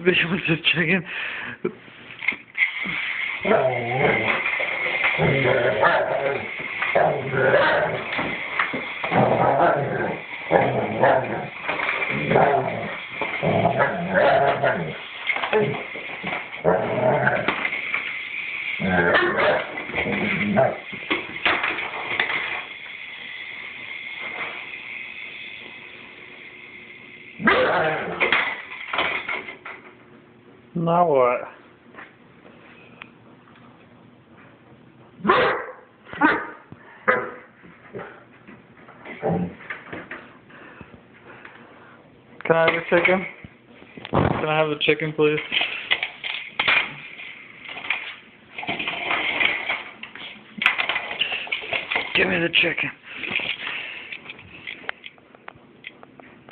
Everybody wants a chicken. Now what? Can I have a chicken? Can I have a chicken, please? Give me the chicken.